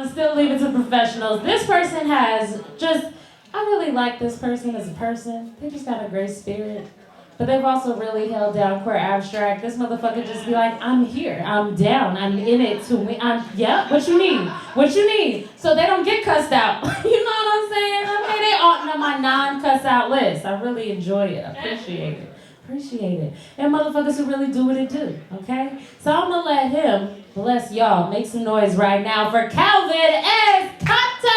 I'm gonna still leave it to professionals. This person has just, I really like this person as a person. They just got a great spirit. But they've also really held down queer abstract. This motherfucker just be like, I'm here, I'm down, I'm in it to win. Yeah, what you need? What you need? So they don't get cussed out. You know what I'm saying? Okay, they on my non-cuss out list. I really enjoy it. I appreciate it. Appreciate it. And motherfuckers who really do what it do, okay? So I'm gonna let him, bless y'all, make some noise right now for Calvin S. Cato!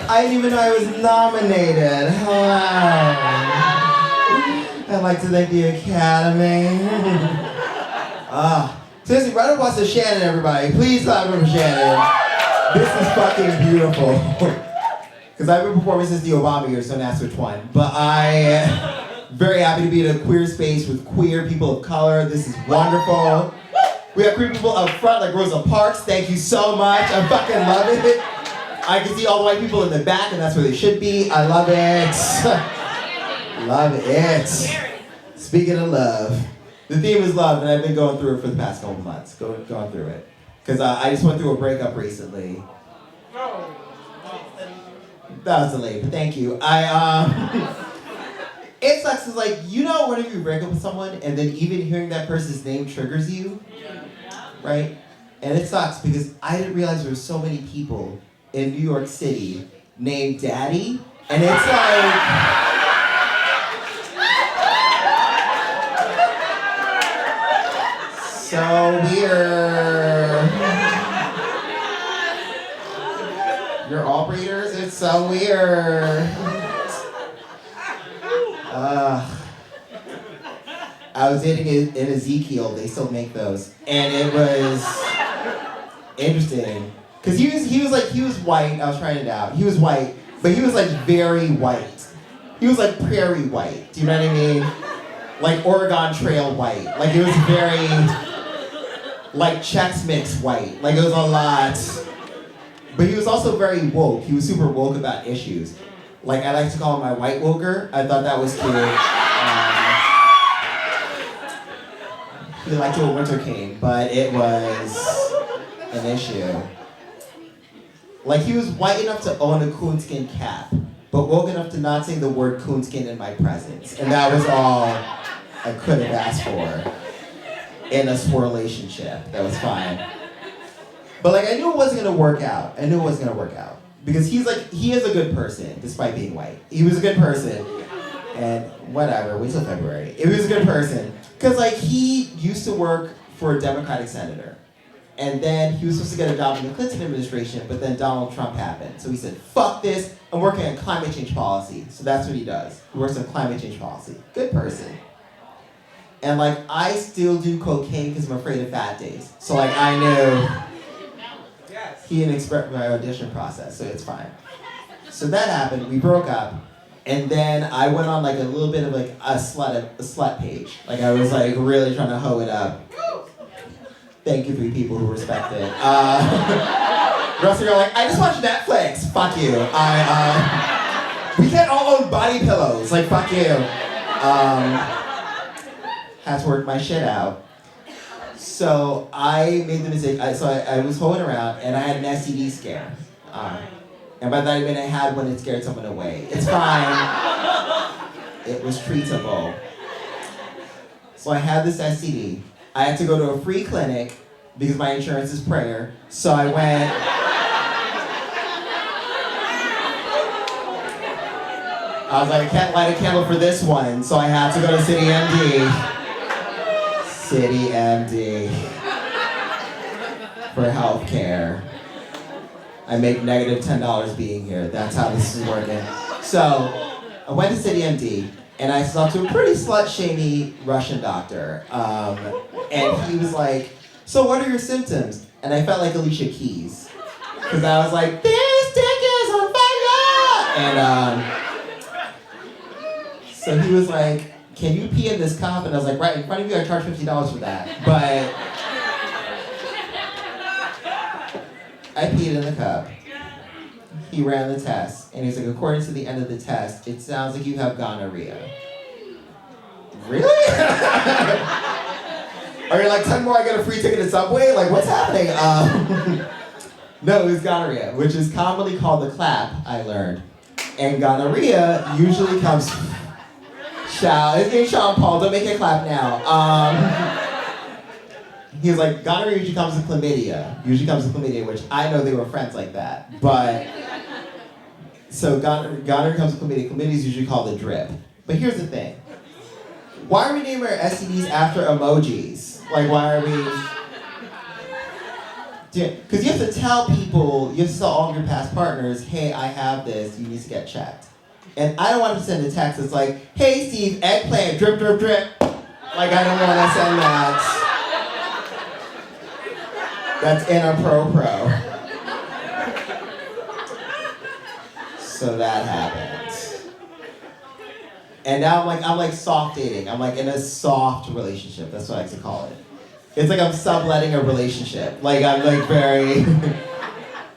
I didn't even know I was nominated. Hello. I'd like to thank the Academy. Seriously, round of applause to Shannon, everybody. Please clap for Shannon. This is fucking beautiful. Because I've been performing since the Obama years, so don't ask which one. But I'm very happy to be in a queer space with queer people of color. This is wonderful. We have queer people up front like Rosa Parks. Thank you so much. I fucking love it. I can see all the white people in the back, and that's where they should be. I love it. Love it. Speaking of love, the theme is love, and I've been going through it for the past couple months. Going through it. Because I just went through a breakup recently. That was delayed, but thank you. It sucks, it's like, you know whenever you break up with someone, and then even hearing that person's name triggers you, right? And it sucks, because I didn't realize there were so many people in New York City named Daddy, and it's like, so weird. You're all breeders? It's so weird. I was dating in Ezekiel, they still make those, and it was interesting. Cause he was white, I was trying it out. He was white, but he was like very white. He was like prairie white, do you know what I mean? Like Oregon Trail white. Like it was very, like Chex Mix white. Like it was a lot. But he was also very woke. He was super woke about issues. Like I like to call him my white woker. I thought that was cute. He liked it when winter came, but it was an issue. Like he was white enough to own a coonskin cap, but woke enough to not say the word coonskin in my presence. And that was all I could have asked for in a relationship. That was fine. But like I knew it wasn't gonna work out. I knew it wasn't gonna work out. Because he is a good person, despite being white. He was a good person. And whatever, wait till February. He was a good person. Cause like he used to work for a Democratic senator. And then he was supposed to get a job in the Clinton administration, but then Donald Trump happened. So he said, fuck this, I'm working on climate change policy. So that's what he does. He works on climate change policy. Good person. And like, I still do cocaine because I'm afraid of fat days. So like, I knew he didn't expect my audition process, so it's fine. So that happened, we broke up, and then I went on like a little bit of like a slut page. Like I was like really trying to hoe it up. Thank you for you people who respect it. The rest of you are like, I just watched Netflix. Fuck you. We can't all own body pillows. Like, fuck you. Had to work my shit out. So I made the mistake. I was hoeing around and I had an STD scare. And by that I mean I had one that scared someone away. It's fine. It was treatable. So I had this STD. I had to go to a free clinic because my insurance is prayer. So I went. I was like, I can't light a candle for this one, so I had to go to City MD. City MD. For healthcare. I make negative $10 being here. That's how this is working. So I went to City MD. And I talked to a pretty slut-shamey Russian doctor. And he was like, so what are your symptoms? And I felt like Alicia Keys. Because I was like, this dick is on fire! And so he was like, can you pee in this cup? And I was like, right in front of you, I charge $50 for that. But I peed in the cup. he ran the test, and he's like, according to the end of the test, it sounds like you have gonorrhea. Really? Are you like, 10 more, I get a free ticket to Subway? Like, what's happening? No, it was gonorrhea, which is commonly called the clap, I learned. And gonorrhea usually comes... It's me, Sean Paul, don't make it clap now. He was like, gonorrhea usually comes with chlamydia. Which I know they were friends like that. But, so gonorrhea comes with chlamydia. Chlamydia is usually called a drip. But here's the thing. Why are we naming our STDs after emojis? Like, why are we... Because you have to tell people, you have to tell all of your past partners, hey, I have this, you need to get checked. And I don't want to send a text that's like, hey Steve, eggplant, drip, drip, drip. Like, I don't want to send that. That's inappropriate. So that happened. And now I'm like soft dating. I'm like in a soft relationship. That's what I like to call it. It's like I'm subletting a relationship. Like I'm like very,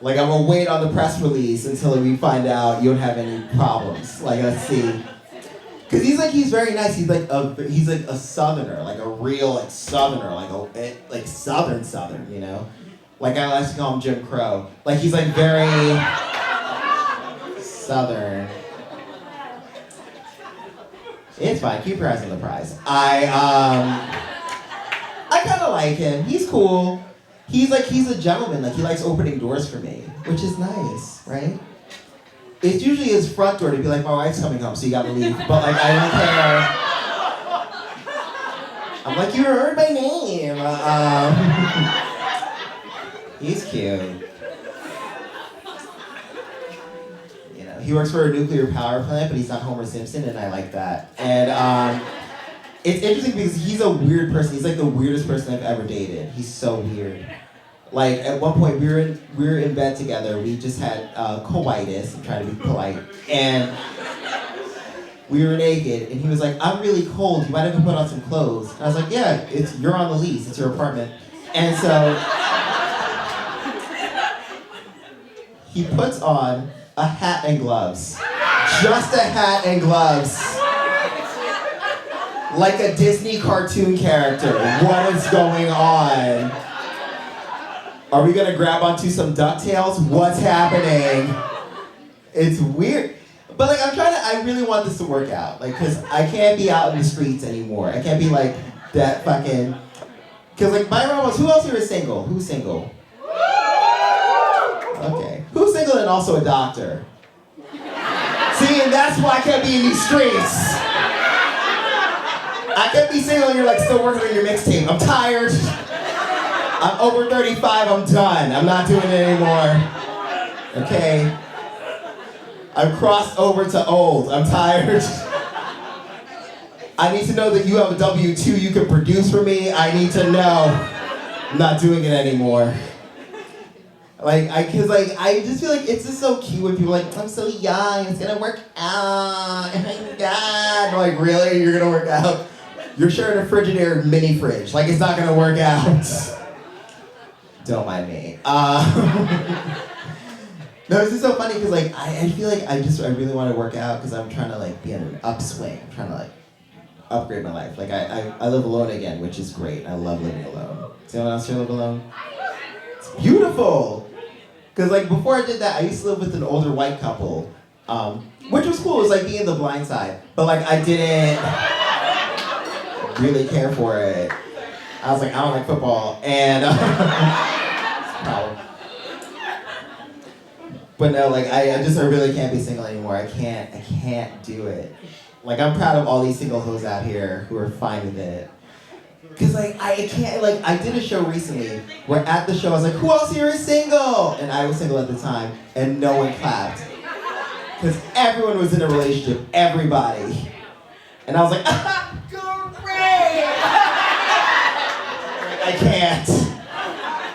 like I'm gonna wait on the press release until we find out you don't have any problems. Like let's see. Cause he's very nice. He's like a southerner, like a real like southerner, like southern, you know? Like I like to call him Jim Crow. Like he's like very southern. It's fine, keep your eyes on the prize. I kind of like him. He's cool. He's a gentleman. Like he likes opening doors for me, which is nice, right? It's usually his front door to be like, my wife's coming home, so you gotta leave. But like, I don't care. I'm like, you heard my name. He's cute. You know, he works for a nuclear power plant, but he's not Homer Simpson, and I like that. And it's interesting because he's a weird person. He's like the weirdest person I've ever dated. He's so weird. Like at one point we were in bed together. We just had coitus. I'm trying to be polite. And we were naked, and he was like, "I'm really cold. You might have to put on some clothes." And I was like, "Yeah, you're on the lease. It's your apartment." And so he puts on a hat and gloves, just a hat and gloves. Like a Disney cartoon character. What is going on? Are we gonna grab onto some DuckTales? What's happening? It's weird. But like I really want this to work out. Like, cause I can't be out in the streets anymore. I can't be like that fucking, cause like my mom was, who else here is single? Who's single? Okay. Who's single and also a doctor? See, and that's why I can't be in these streets. I can't be single and you're like still working on your mixtape. I'm tired. I'm over 35, I'm done. I'm not doing it anymore. Okay? I've crossed over to old. I'm tired. I need to know that you have a W-2 you can produce for me. I need to know. I'm not doing it anymore. Like, I just feel like it's just so cute when people are like, I'm so young, it's gonna work out. Oh my God. I'm like, really? You're gonna work out? You're sharing a Frigidaire mini fridge. Like, it's not gonna work out. Don't mind me. No, it's just so funny because like I feel like I really want to work out because I'm trying to like be in an upswing. I'm trying to like upgrade my life. Like I live alone again, which is great. I love living alone. Does anyone else here live alone? It's beautiful. Because like before I did that, I used to live with an older white couple, which was cool. It was like being the blind side, but like I didn't really care for it. I was like, I don't like football, and but no, like I really can't be single anymore. I can't do it. Like I'm proud of all these single hoes out here who are fine with it. Cause like I can't, like I did a show recently where at the show I was like, who else here is single? And I was single at the time, and no one clapped. Cause everyone was in a relationship, everybody. And I was like, great!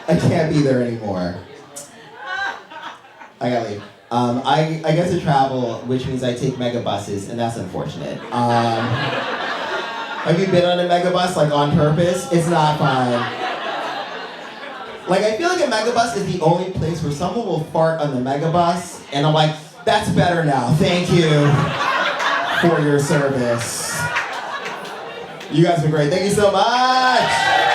I can't be there anymore. I gotta leave. I get to travel, which means I take mega buses, and that's unfortunate. Have you been on a mega bus, like on purpose? It's not fun. Like, I feel like a megabus is the only place where someone will fart on the megabus, and I'm like, that's better now. Thank you for your service. You guys were great. Thank you so much.